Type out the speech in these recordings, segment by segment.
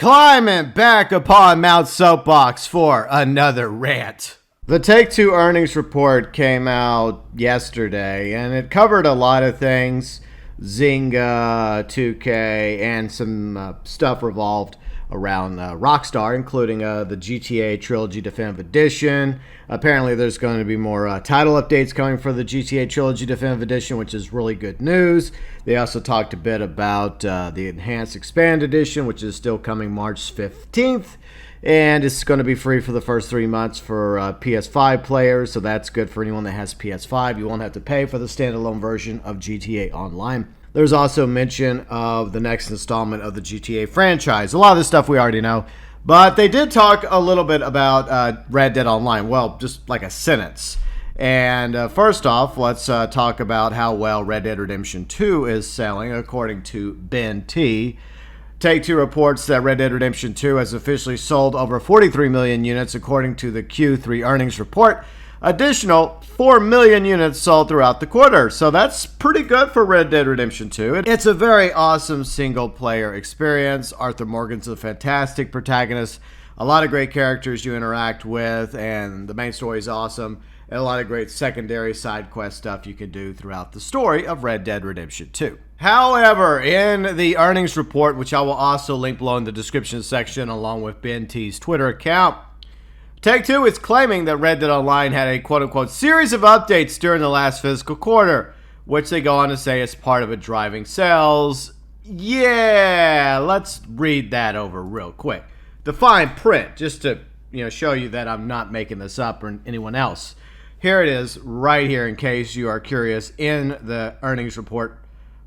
Climbing back upon Mount Soapbox for another rant. The Take-Two earnings report came out yesterday, and it covered a lot of things. Zynga, 2K, and some stuff revolved around Rockstar, including the GTA Trilogy Definitive Edition. Apparently, there's going to be more title updates coming for the GTA Trilogy Definitive Edition, which is really good news. They also talked a bit about the Enhanced Expanded Edition, which is still coming March 15th. And it's going to be free for the first 3 months for PS5 players, so that's good for anyone that has PS5. You won't have to pay for the standalone version of GTA Online. There's also mention of the next installment of the GTA franchise. A lot of this stuff we already know, but they did talk a little bit about Red Dead Online. Well, just like a sentence. And first off, let's talk about how well Red Dead Redemption 2 is selling, according to Ben T. Take-Two reports that Red Dead Redemption 2 has officially sold over 43 million units, according to the Q3 earnings report. Additional 4 million units sold throughout the quarter, so that's pretty good for Red Dead Redemption 2. It's a very awesome single-player experience. Arthur Morgan's a fantastic protagonist, a lot of great characters you interact with, and the main story is awesome, and a lot of great secondary side quest stuff you can do throughout the story of Red Dead Redemption 2. However, in the earnings report, which I will also link below in the description section along with Ben T's Twitter account, Take-Two is claiming that Red Dead Online had a quote-unquote series of updates during the last fiscal quarter, which they go on to say is part of it driving sales. Yeah, let's read that over real quick. The fine print, just to show you that I'm not making this up or anyone else. Here it is right here in case you are curious in the earnings report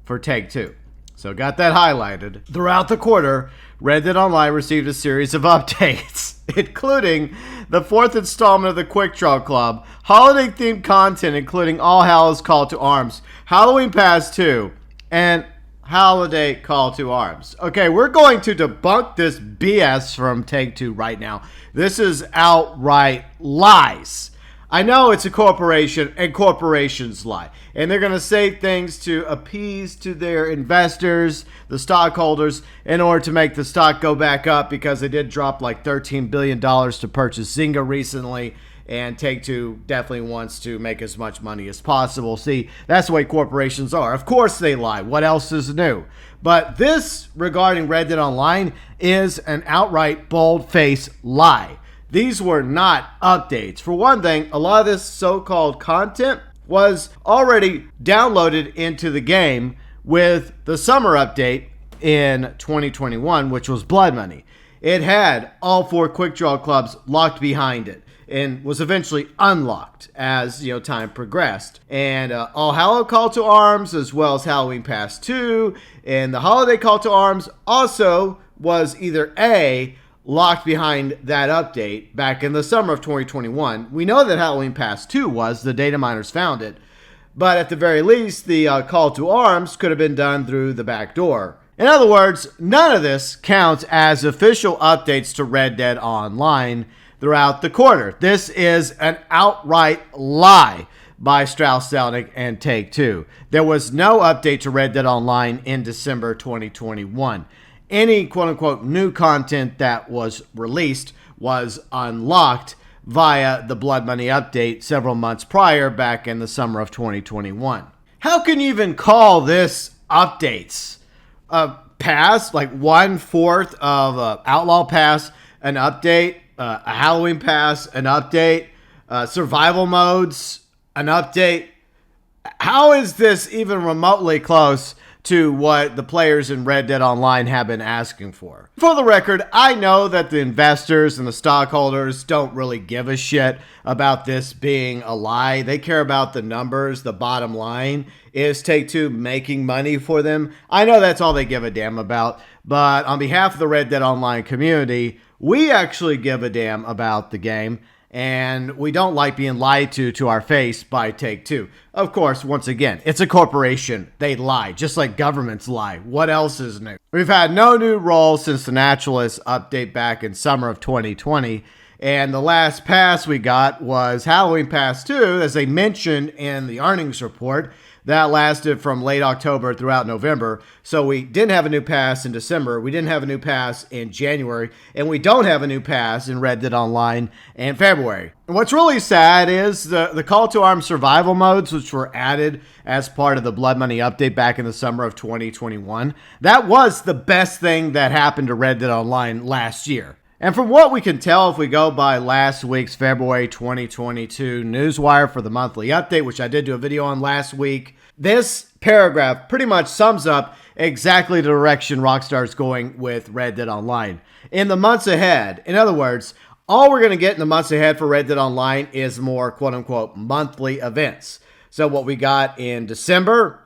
for Take-Two. So got that highlighted. Throughout the quarter, Red Dead Online received a series of updates, including the 4th installment of the Quick Draw Club, holiday-themed content including All Hallows Call to Arms, Halloween Pass 2, and Holiday Call to Arms. Okay, we're going to debunk this BS from Take-Two right now. This is outright lies. I know it's a corporation, and corporations lie. And they're going to say things to appease to their investors, the stockholders, in order to make the stock go back up, because they did drop like $13 billion to purchase Zynga recently, and Take-Two definitely wants to make as much money as possible. See, that's the way corporations are. Of course they lie. What else is new? But this, regarding Red Dead Online, is an outright bold-faced lie. These were not updates. For one thing, a lot of this so-called content was already downloaded into the game with the summer update in 2021, which was Blood Money. It had all 4 Quick Draw Clubs locked behind it and was eventually unlocked as time progressed. And All Hallow Call to Arms, as well as Halloween Pass 2, and the Holiday Call to Arms also was either A, locked behind that update back in the summer of 2021. We know that Halloween Pass 2 was. The data miners found it. But at the very least, the call to arms could have been done through the back door. In other words, none of this counts as official updates to Red Dead Online throughout the quarter. This is an outright lie by Strauss Zelnick and Take-Two. There was no update to Red Dead Online in December 2021. Any quote-unquote new content that was released was unlocked via the Blood Money update several months prior, back in the summer of 2021. How can you even call this updates? Pass, like 1/4 of Outlaw Pass, an update, a Halloween Pass, an update, survival modes, an update. How is this even remotely close to what the players in Red Dead Online have been asking for? For the record, I know that the investors and the stockholders don't really give a shit about this being a lie. They care about the numbers. The bottom line is Take-Two making money for them. I know that's all they give a damn about, but on behalf of the Red Dead Online community, we actually give a damn about the game. And we don't like being lied to our face by Take-Two. Of course, once again, it's a corporation. They lie, just like governments lie. What else is new? We've had no new role since the Naturalist update back in summer of 2020. And the last pass we got was Halloween Pass 2, as they mentioned in the earnings report. That lasted from late October throughout November. So we didn't have a new pass in December. We didn't have a new pass in January. And we don't have a new pass in Red Dead Online in February. And what's really sad is the call to arms survival modes, which were added as part of the Blood Money update back in the summer of 2021. That was the best thing that happened to Red Dead Online last year. And from what we can tell, if we go by last week's February 2022 newswire for the monthly update, which I did do a video on last week, this paragraph pretty much sums up exactly the direction Rockstar is going with Red Dead Online. In the months ahead, in other words, all we're going to get in the months ahead for Red Dead Online is more quote-unquote monthly events. So what we got in December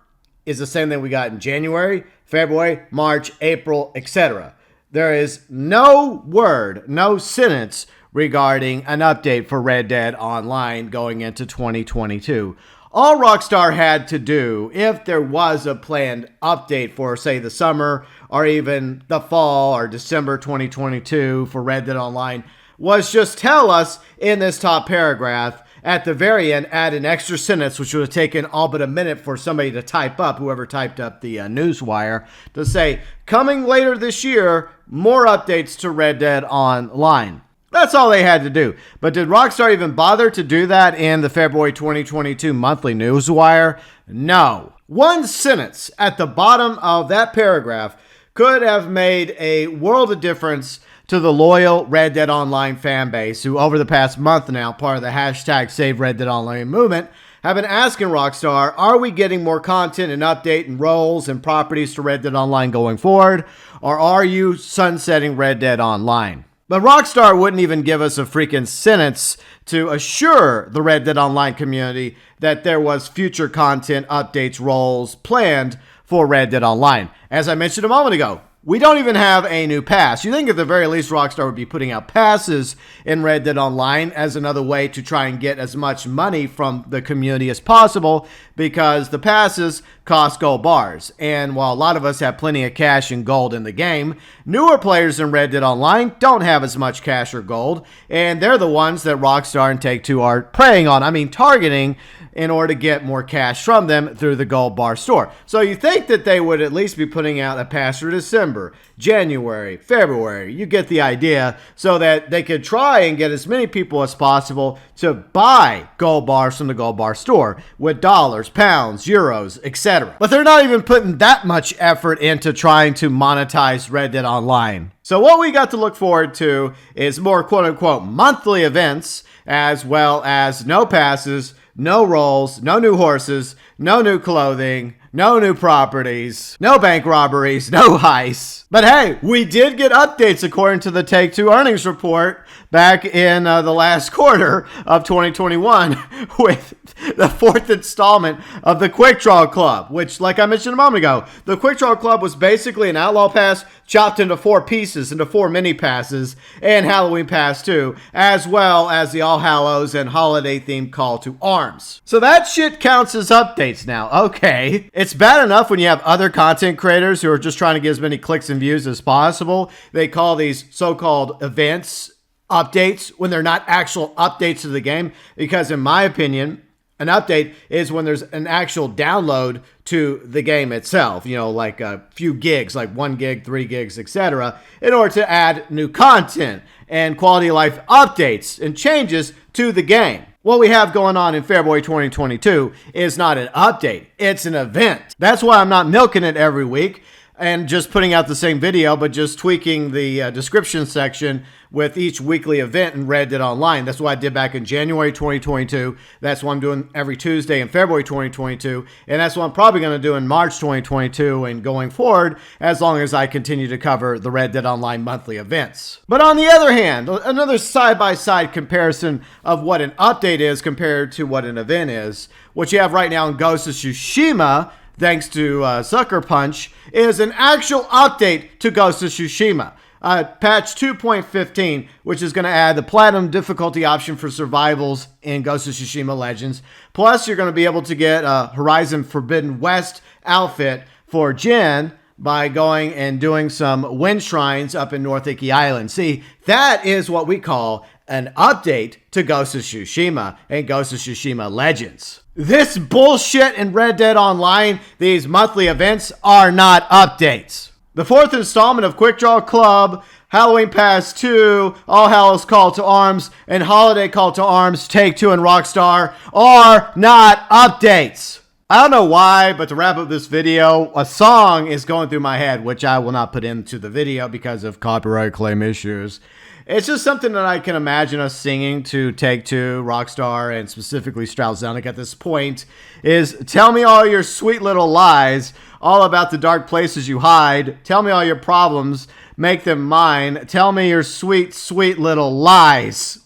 is the same thing we got in January, February, March, April, etc. There is no word, no sentence regarding an update for Red Dead Online going into 2022. All Rockstar had to do, if there was a planned update for, say, the summer or even the fall or December 2022 for Red Dead Online, was just tell us in this top paragraph at the very end, add an extra sentence, which would have taken all but a minute for somebody to type up, whoever typed up the newswire, to say, coming later this year, more updates to Red Dead Online. That's all they had to do. But did Rockstar even bother to do that in the February 2022 monthly newswire? No. One sentence at the bottom of that paragraph could have made a world of difference to the loyal Red Dead Online fan base who over the past month now, part of the hashtag Save Red Dead Online movement, have been asking Rockstar, are we getting more content and update and roles and properties to Red Dead Online going forward? Or are you sunsetting Red Dead Online? But Rockstar wouldn't even give us a freaking sentence to assure the Red Dead Online community that there was future content, updates, roles planned for Red Dead Online. As I mentioned a moment ago, we don't even have a new pass. You think at the very least Rockstar would be putting out passes in Red Dead Online as another way to try and get as much money from the community as possible, because the passes cost gold bars. And while a lot of us have plenty of cash and gold in the game, newer players in Red Dead Online don't have as much cash or gold, and they're the ones that Rockstar and Take-Two are preying on, targeting, in order to get more cash from them through the gold bar store. So you think that they would at least be putting out a pass for December, January, February, you get the idea, so that they could try and get as many people as possible to buy gold bars from the gold bar store with dollars, pounds, euros, etc. But they're not even putting that much effort into trying to monetize Red Dead Online. So what we got to look forward to is more quote-unquote monthly events, as well as no passes, no rolls, no new horses, no new clothing, no new properties, no bank robberies, no heists. But hey, we did get updates according to the Take-Two earnings report back in the last quarter of 2021 with the fourth installment of the Quick Draw Club, which, like I mentioned a moment ago, the Quick Draw Club was basically an Outlaw Pass chopped into 4 pieces, into 4 mini passes, and Halloween Pass 2, as well as the All Hallows and holiday-themed Call to Arms. So that shit counts as updates now. Okay. It's bad enough when you have other content creators who are just trying to get as many clicks and views as possible. They call these so-called events updates when they're not actual updates to the game, because in my opinion, an update is when there's an actual download to the game itself, like a few gigs, like 1 gig, 3 gigs, etc., in order to add new content and quality of life updates and changes to the game. What we have going on in February 2022 is not an update, it's an event. That's why I'm not milking it every week and just putting out the same video, but just tweaking the description section with each weekly event in Red Dead Online. That's what I did back in January 2022. That's what I'm doing every Tuesday in February 2022. And that's what I'm probably going to do in March 2022 and going forward, as long as I continue to cover the Red Dead Online monthly events. But on the other hand, another side-by-side comparison of what an update is compared to what an event is, what you have right now in Ghost of Tsushima, thanks to Sucker Punch, is an actual update to Ghost of Tsushima. Patch 2.15, which is going to add the platinum difficulty option for survivals in Ghost of Tsushima Legends. Plus, you're going to be able to get a Horizon Forbidden West outfit for Jin by going and doing some wind shrines up in North Icky Island. See, that is what we call an update to Ghost of Tsushima and Ghost of Tsushima Legends. This bullshit in Red Dead Online, these monthly events, are not updates. The fourth installment of Quick Draw Club, Halloween Pass 2, All Hallows Call to Arms, and Holiday Call to Arms, Take-Two and Rockstar are not updates. I don't know why, but to wrap up this video, a song is going through my head, which I will not put into the video because of copyright claim issues. It's just something that I can imagine us singing to Take-Two, Rockstar, and specifically Strauss Zelnick at this point, is tell me all your sweet little lies, all about the dark places you hide, tell me all your problems, make them mine, tell me your sweet, sweet little lies.